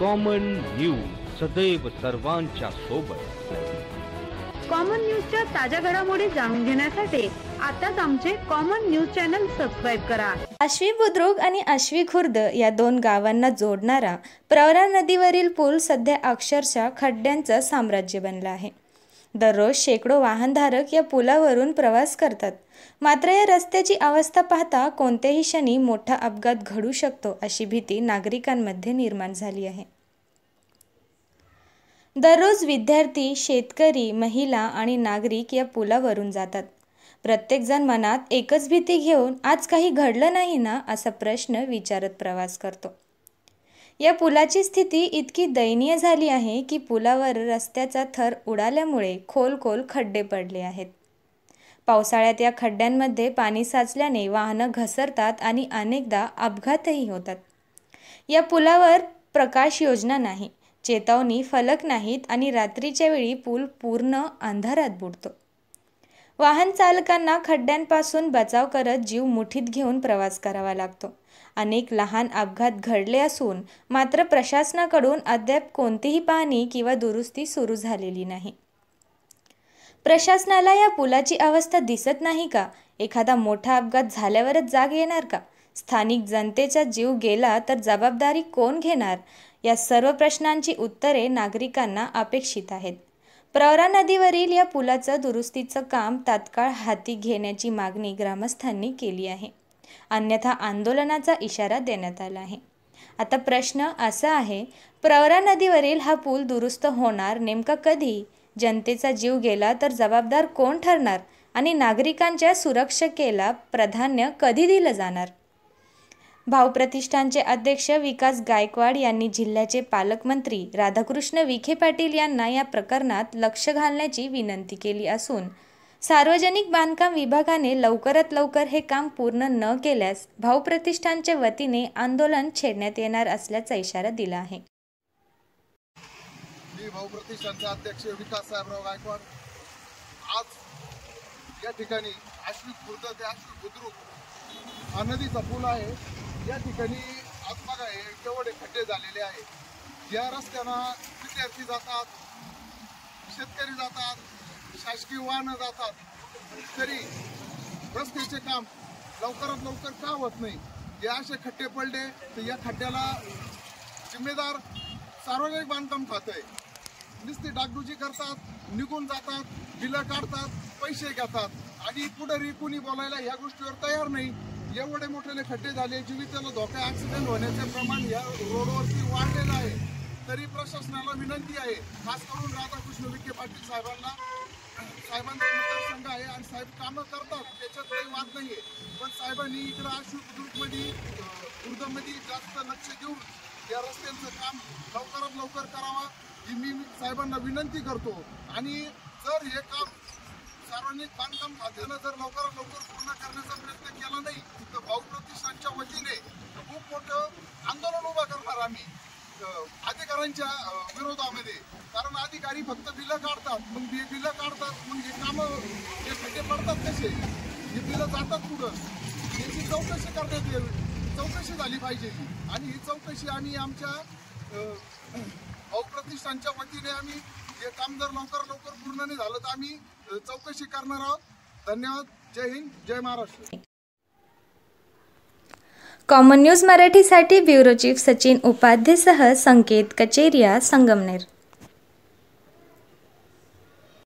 Common news सदैव सर्वांच्या सोबत। कॉमन न्यूजच्या ताज्या घडामोडी जाणून घेण्यासाठी आताच आमचे कॉमन न्यूज चॅनल सबस्क्राइब करा। आश्वी बुद्रुक आणि आश्वी खुर्द या दोन गावांना जोडणारा प्रवरा नदीवरील पूल सध्या अक्षरशः खड्ड्यांचं साम्राज्य बनला आहे। दररोज शेकडो वाहनधारक या पुलावरून प्रवास करतात, मात्र या रस्त्याची अवस्था पाहता कोणत्याही क्षणी मोठा अपघात घडू शकतो अशी भीती नागरिकांमध्ये निर्माण झाली आहे। दररोज विद्यार्थी, शेतकरी, महिला आणि नागरिक या पुलावरून जातात। प्रत्येक जण मनात एकच भीती घेऊन आज काही घडलं नाही ना असा प्रश्न विचारत प्रवास करतो। या पुलाची स्थिती इतकी दयनीय झाली आहे की पुलावर रस्त्याचा थर उडाल्यामुळे खोल खड्डे पडले आहेत। पावसाळ्यात या खड्ड्यांमध्ये पाणी साचल्याने वाहनं घसरतात आणि अनेकदा अपघातही होतात। या पुलावर प्रकाश योजना नाही, चेतावणी फलक नाहीत आणि रात्रीच्या वेळी पूल पूर्ण अंधारात बुडतो। वाहन चालकांना खड्ड्यांपासून बचाव करत जीव मुठीत घेऊन प्रवास करावा लागतो। अनेक लहान अपघात घडले असून मात्र प्रशासनाकडून अद्याप कोणतीही पाहणी किंवा दुरुस्ती सुरू झालेली नाही। प्रशासनाला या पुलाची अवस्था दिसत नाही का? एखादा मोठा अपघात झाल्यावरच जाग येणार का? स्थानिक जनतेचा जीव गेला तर जबाबदारी कोण घेणार? या सर्व प्रश्नांची उत्तरे नागरिकांना अपेक्षित आहेत। प्रवरा नदीवरील या पुलाचं दुरुस्तीचं काम तात्काळ हाती घेण्याची मागणी ग्रामस्थांनी केली आहे, अन्यथा आंदोलनाचा इशारा देण्यात आला आहे। आता प्रश्न असा आहे, प्रवरा नदीवरील हा पूल दुरुस्त होणार नेमका कधी? जनतेचा जीव गेला तर जबाबदार कोण ठरणार आणि नागरिकांच्या सुरक्षेला प्राधान्य कधी दिलं जाणार? भाऊ प्रतिष्ठानचे अध्यक्ष विकास गायकवाड यांनी जिल्ह्याचे पालकमंत्री राधाकृष्ण विखे पाटील यांना या प्रकरणात लक्ष घालण्याची विनंती केली असून सार्वजनिक बांधकाम विभागाने लवकरात लवकर हे काम पूर्ण न केल्यास भाऊ प्रतिष्ठानच्या वतीने आंदोलन छेडण्यात येणार असल्याचा इशारा दिला आहे। मी भाऊ प्रतिष्ठानचे अध्यक्ष विकास साहेबराव गायकवाड आज या ठिकाणी आश्वी खुर्द ते आश्वी बुद्रुक हा नदीचा पूल आहे। या ठिकाणी आज बघा केवढे खड्डे झालेले आहेत। या रस्त्यानं विद्यार्थी जातात, शेतकरी जातात, शासकीय वाहनं जातात, तरी रस्त्याचे काम लवकरात लवकर का होत नाही? हे असे खड्डे पडले तर या खड्ड्याला जिम्मेदार सार्वजनिक बांधकाम खातं आहे। नुसती डागडुजी करतात, निघून जातात, बिलं काढतात, पैसे घेतात आणि पुढे कुणी बोलायला या गोष्टीवर तयार नाही। एवढे मोठे खड्डे झाले, जीविताला धोका, ऍक्सिडेंट होण्याचे प्रमाण या रोडवरती वाढलेलं आहे। तरी प्रशासनाला विनंती आहे, खास करून राधाकृष्ण विखे पाटील साहेबांचा मतदारसंघ आहे आणि साहेब कामं करतात, त्याच्यात काही वाद नाहीये, पण साहेबांनी इकडं आश्वी बुद्रुकमध्ये खुर्दमध्ये जास्त लक्ष देऊन या रस्त्यांचं काम लवकरात लवकर करावा ही मी साहेबांना विनंती करतो। आणि जर हे काम सार्वजनिक बांधकाम खात्यानं जर लवकरात लवकर पूर्ण करण्याचा प्रयत्न केला नाही तर भाऊ प्रतिष्ठानच्या वतीने खूप मोठं आंदोलन उभा करणार आम्ही अधिकाऱ्यांच्या विरोधामध्ये। कारण अधिकारी फक्त बिलं काढतात, मग हे बिलं काढतात, मग हे कामं हे खड्डे पडतात कसे? हे बिलं जातात कुठं? याची चौकशी करण्यात यावी, चौकशी झाली पाहिजे आणि ही चौकशी आम्ही आमच्या भाऊ प्रतिष्ठानच्या वतीने आम्ही हे काम जर लवकर पूर्ण नाही झालं तर आम्ही चौकशी करणार आहोत। धन्यवाद। जय हिंद, जय महाराष्ट्र। कॉमन न्यूज मराठीसाठी ब्युरो चीफ सचिन उपाध्येसह संकेत कचेरिया, संगमनेर।